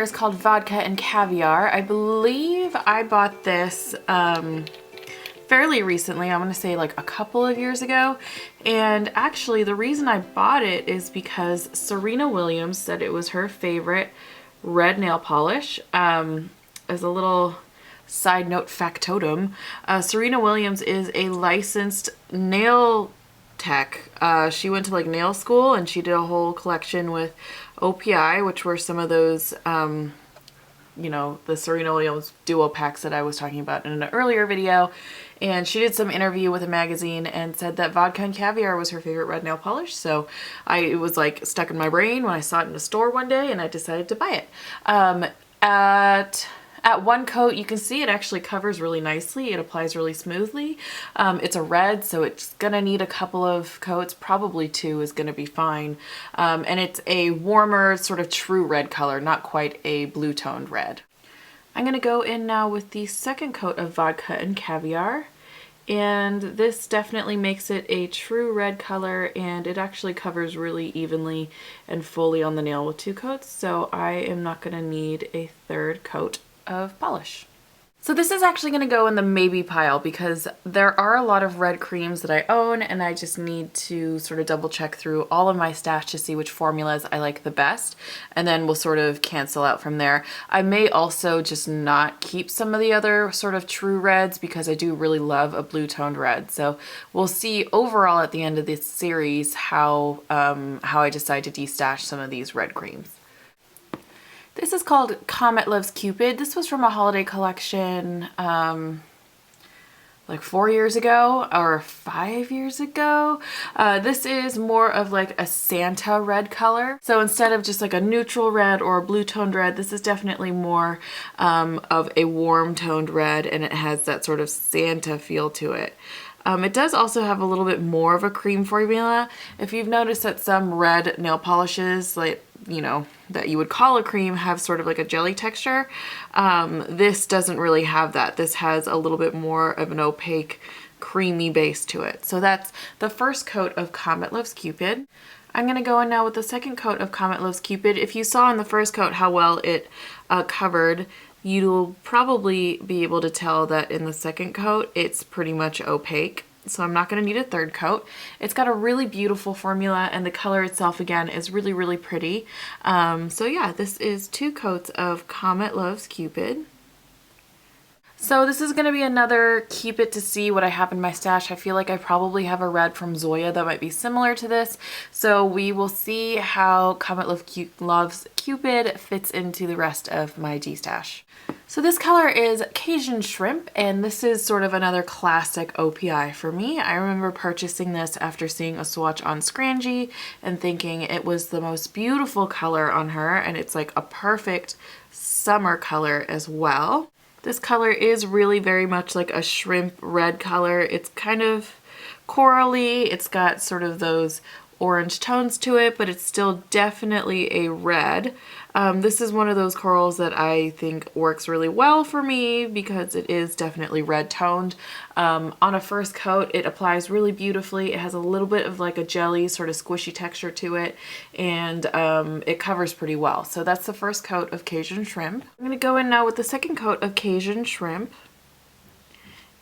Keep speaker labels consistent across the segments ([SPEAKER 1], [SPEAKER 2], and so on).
[SPEAKER 1] color is called Vodka and Caviar. I believe I bought this fairly recently. I'm gonna say like a couple of years ago. And actually the reason I bought it is because Serena Williams said it was her favorite red nail polish. As a little side note factotum, Serena Williams is a licensed nail tech. She went to like nail school and she did a whole collection with OPI, which were some of those, you know, the Serena Williams duo packs that I was talking about in an earlier video. And she did some interview with a magazine and said that Vodka and Caviar was her favorite red nail polish. So it was like stuck in my brain when I saw it in the store one day and I decided to buy it. At one coat, you can see it actually covers really nicely. It applies really smoothly. It's a red, so it's gonna need a couple of coats. Probably 2 is gonna be fine. And it's a warmer, sort of true red color, not quite a blue toned red. I'm gonna go in now with the second coat of Vodka and Caviar. And this definitely makes it a true red color, and it actually covers really evenly and fully on the nail with 2 coats. So I am not gonna need a third coat of polish. So this is actually going to go in the maybe pile because there are a lot of red creams that I own and I just need to sort of double check through all of my stash to see which formulas I like the best, and then we'll sort of cancel out from there. I may also just not keep some of the other sort of true reds because I do really love a blue toned red. So we'll see overall at the end of this series how I decide to destash some of these red creams. This is called Comet Loves Cupid. This was from a holiday collection like 4 years ago or 5 years ago. This is more of like a Santa red color. So instead of just like a neutral red or a blue toned red, this is definitely more of a warm toned red, and it has that sort of Santa feel to it. It does also have a little bit more of a cream formula. If you've noticed that some red nail polishes, like, you know, that you would call a cream, have sort of like a jelly texture, this doesn't really have that. This has a little bit more of an opaque, creamy base to it. So that's the first coat of Comet Loves Cupid. I'm going to go in now with the second coat of Comet Loves Cupid. If you saw in the first coat how well it covered, you'll probably be able to tell that in the second coat it's pretty much opaque. So I'm not going to need a third coat. It's got a really beautiful formula, and the color itself again is really, really pretty. So yeah, this is 2 coats of Comet Loves Cupid. So this is going to be another keep it to see what I have in my stash. I feel like I probably have a red from Zoya that might be similar to this. So we will see how Comet Loves Cupid fits into the rest of my D-stash. So this color is Cajun Shrimp, and this is sort of another classic OPI for me. I remember purchasing this after seeing a swatch on Scrangy and thinking it was the most beautiful color on her, and it's like a perfect summer color as well. This color is really very much like a shrimp red color. It's kind of corally. It's got sort of those orange tones to it, but it's still definitely a red. This is one of those corals that I think works really well for me because it is definitely red toned. On a first coat, it applies really beautifully. It has a little bit of like a jelly sort of squishy texture to it, and it covers pretty well. So that's the first coat of Cajun Shrimp. I'm going to go in now with the second coat of Cajun Shrimp.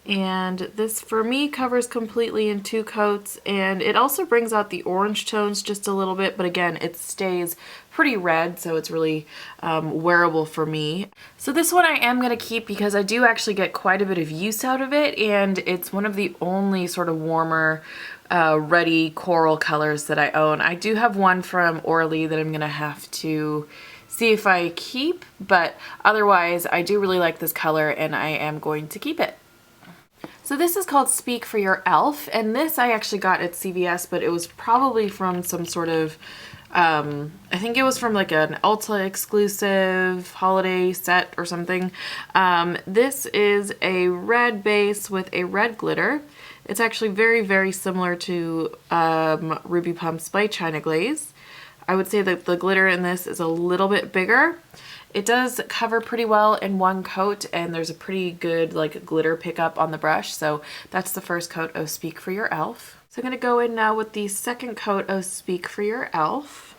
[SPEAKER 1] And this for me covers completely in 2 coats, and it also brings out the orange tones just a little bit, but again it stays pretty red, so it's really wearable for me. So this one I am going to keep because I do actually get quite a bit of use out of it, and it's one of the only sort of warmer reddy coral colors that I own. I do have one from Orly that I'm going to have to see if I keep, but otherwise I do really like this color and I am going to keep it. So this is called Speak for Your Elf, and this I actually got at CVS, but it was probably from some sort of, I think it was from like an Ulta exclusive holiday set or something. This is a red base with a red glitter. It's actually very, very similar to Ruby Pump's Bright China Glaze. I would say that the glitter in this is a little bit bigger. It does cover pretty well in 1 coat, and there's a pretty good like glitter pickup on the brush. So that's the first coat of Speak for Your Elf. So I'm going to go in now with the second coat of Speak for Your Elf.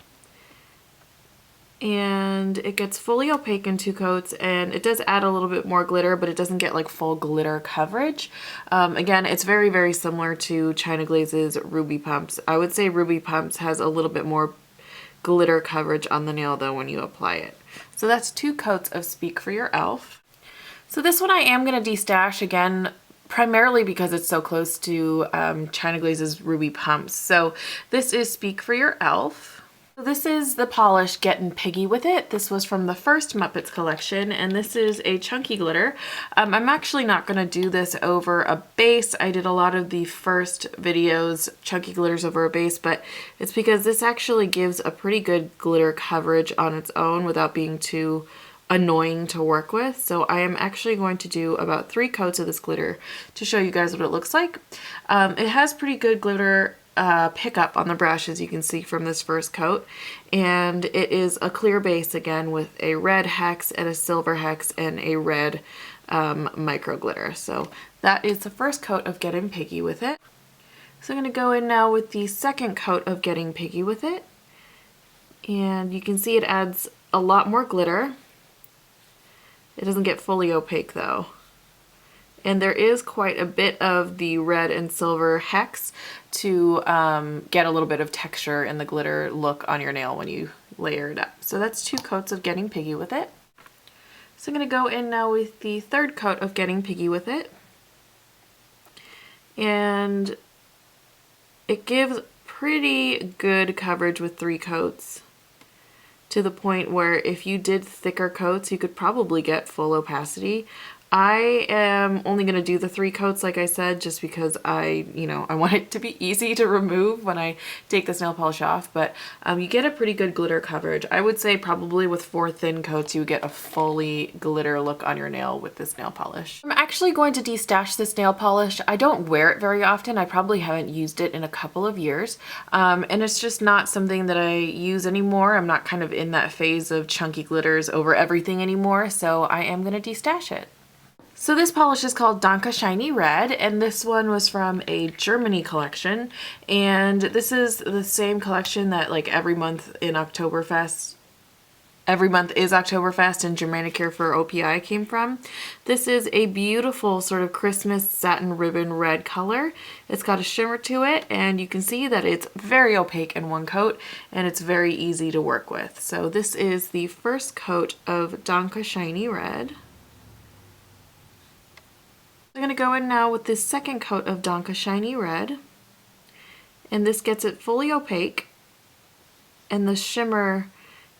[SPEAKER 1] and it gets fully opaque in 2 coats, and it does add a little bit more glitter, but it doesn't get like full glitter coverage. Again, it's very, very similar to China Glaze's Ruby Pumps. I would say Ruby Pumps has a little bit more glitter coverage on the nail though when you apply it. So that's 2 coats of Speak for Your e.l.f. So this one I am going to destash again, primarily because it's so close to China Glaze's Ruby Pumps. So this is Speak for Your e.l.f. This is the polish Gettin' Piggy with it. This was from the first Muppets collection, and this is a chunky glitter. I'm actually not going to do this over a base. I did a lot of the first videos, chunky glitters over a base, but it's because this actually gives a pretty good glitter coverage on its own without being too annoying to work with. So I am actually going to do about 3 coats of this glitter to show you guys what it looks like. It has pretty good glitter pickup on the brush, as you can see from this first coat, and it is a clear base again with a red hex and a silver hex and a red micro glitter. So that is the first coat of Gettin' Piggy with it. So I'm going to go in now with the second coat of Gettin' Piggy with it, and you can see it adds a lot more glitter. It doesn't get fully opaque though. And there is quite a bit of the red and silver hex to get a little bit of texture and the glitter look on your nail when you layer it up. So that's 2 coats of Gettin' Piggy with it. So I'm going to go in now with the third coat of Gettin' Piggy with it. And it gives pretty good coverage with 3 coats, to the point where if you did thicker coats, you could probably get full opacity. I am only going to do the 3 coats, like I said, just because I want it to be easy to remove when I take this nail polish off, but you get a pretty good glitter coverage. I would say probably with 4 thin coats, you get a fully glitter look on your nail with this nail polish. I'm actually going to destash this nail polish. I don't wear it very often. I probably haven't used it in a couple of years, and it's just not something that I use anymore. I'm not kind of in that phase of chunky glitters over everything anymore, so I am going to destash it. So this polish is called Danke-Shiny Red, and this one was from a Germany collection, and this is the same collection that like every month is Oktoberfest and Germanicare for OPI came from. This is a beautiful sort of Christmas satin ribbon red color. It's got a shimmer to it, and you can see that it's very opaque in 1 coat, and it's very easy to work with. So this is the first coat of Danke-Shiny Red. I'm going to go in now with this second coat of Danke-Shiny Red, and this gets it fully opaque, and the shimmer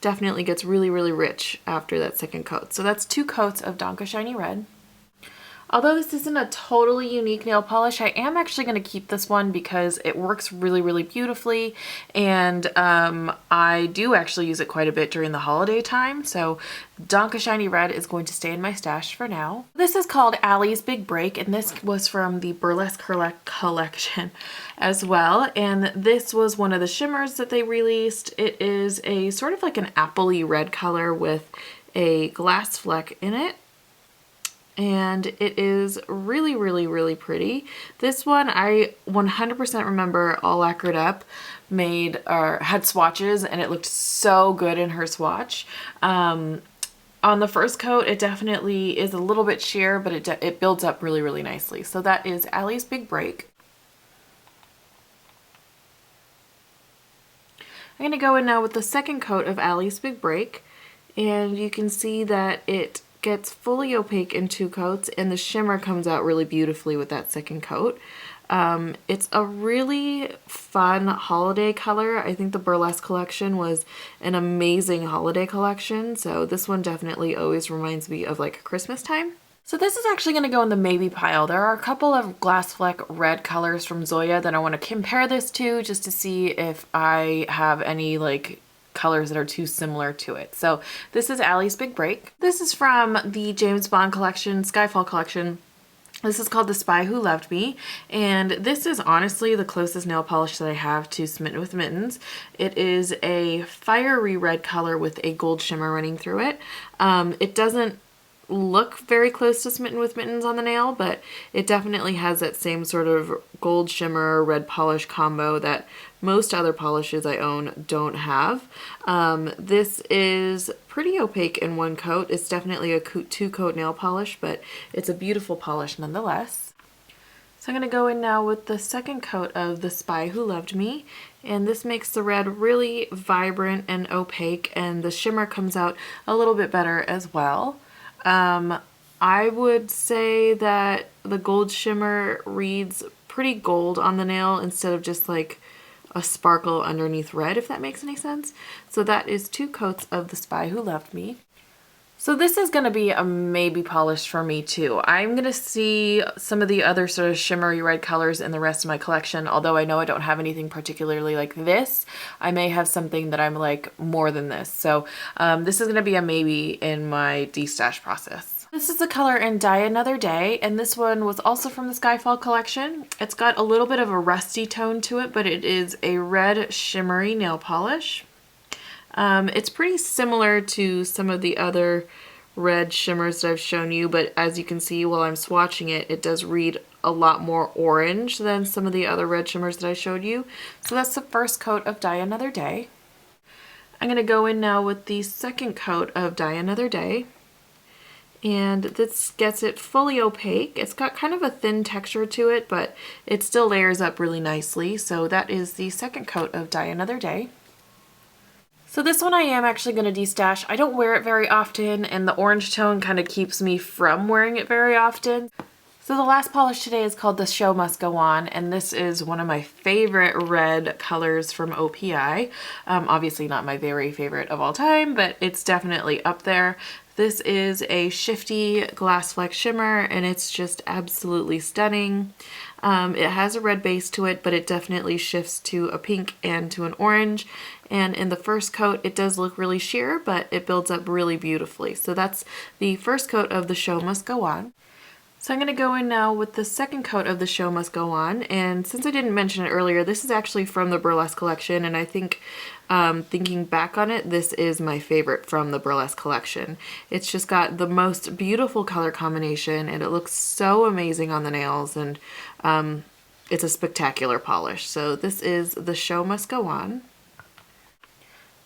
[SPEAKER 1] definitely gets really, really rich after that second coat. So that's 2 coats of Danke-Shiny Red. Although this isn't a totally unique nail polish, I am actually going to keep this one because it works really, really beautifully, and I do actually use it quite a bit during the holiday time, so Danke-Shiny Red is going to stay in my stash for now. This is called Allie's Big Break, and this was from the Burlesque collection as well, and this was one of the shimmers that they released. It is a sort of like an appley red color with a glass fleck in it, and it is really, really, really pretty. This one I 100% remember all lacquered up had swatches, and it looked so good in her swatch. On the first coat, it definitely is a little bit sheer, but it builds up really, really nicely. So that is Allie's Big Break. I'm going to go in now with the second coat of Allie's Big Break, and you can see that it gets fully opaque in 2 coats, and the shimmer comes out really beautifully with that second coat. It's a really fun holiday color. I think the Burlesque collection was an amazing holiday collection, so this one definitely always reminds me of like Christmas time. So this is actually going to go in the maybe pile. There are a couple of glass fleck red colors from Zoya that I want to compare this to, just to see if I have any like colors that are too similar to it. So this is Allie's Big Break. This is from the James Bond collection, Skyfall collection. This is called The Spy Who Loved Me, and this is honestly the closest nail polish that I have to Smitten with Mittens. It is a fiery red color with a gold shimmer running through it. It doesn't look very close to Smitten with Mittens on the nail, but it definitely has that same sort of gold shimmer red polish combo that most other polishes I own don't have. This is pretty opaque in one coat. It's definitely a 2-coat nail polish, but it's a beautiful polish nonetheless. So I'm going to go in now with the second coat of The Spy Who Loved Me, and this makes the red really vibrant and opaque, and the shimmer comes out a little bit better as well. I would say that the gold shimmer reads pretty gold on the nail instead of just like a sparkle underneath red, if that makes any sense. So that is 2 coats of The Spy Who Loved Me. So this is going to be a maybe polish for me too. I'm going to see some of the other sort of shimmery red colors in the rest of my collection. Although I know I don't have anything particularly like this, I may have something that I'm like more than this. So this is going to be a maybe in my destash process. This is the color in Die Another Day, and this one was also from the Skyfall collection. It's got a little bit of a rusty tone to it, but it is a red shimmery nail polish. It's pretty similar to some of the other red shimmers that I've shown you, but as you can see while I'm swatching it, it does read a lot more orange than some of the other red shimmers that I showed you. So that's the first coat of Die Another Day. I'm going to go in now with the second coat of Die Another Day, and this gets it fully opaque. It's got kind of a thin texture to it, but it still layers up really nicely. So that is the second coat of Die Another Day. So this one I am actually going to destash. I don't wear it very often, and the orange tone kind of keeps me from wearing it very often. So the last polish today is called The Show Must Go On, and this is one of my favorite red colors from OPI. Obviously not my very favorite of all time, but it's definitely up there. This is a shifty glass fleck shimmer, and it's just absolutely stunning. It has a red base to it, but it definitely shifts to a pink and to an orange. And in the first coat, it does look really sheer, but it builds up really beautifully. So that's the first coat of The Show Must Go On. So I'm going to go in now with the second coat of The Show Must Go On, and since I didn't mention it earlier, this is actually from the Burlesque collection, and I think thinking back on it, this is my favorite from the Burlesque collection. It's just got the most beautiful color combination, and it looks so amazing on the nails, and it's a spectacular polish. So this is The Show Must Go On.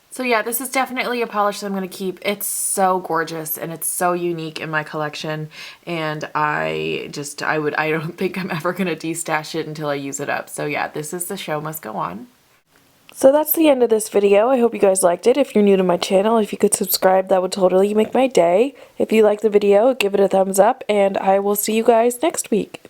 [SPEAKER 1] So yeah, this is definitely a polish that I'm going to keep. It's so gorgeous and it's so unique in my collection, and I don't think I'm ever going to destash it until I use it up. So yeah, this is The Show Must Go On. So that's the end of this video. I hope you guys liked it. If you're new to my channel, if you could subscribe, that would totally make my day. If you liked the video, give it a thumbs up, and I will see you guys next week.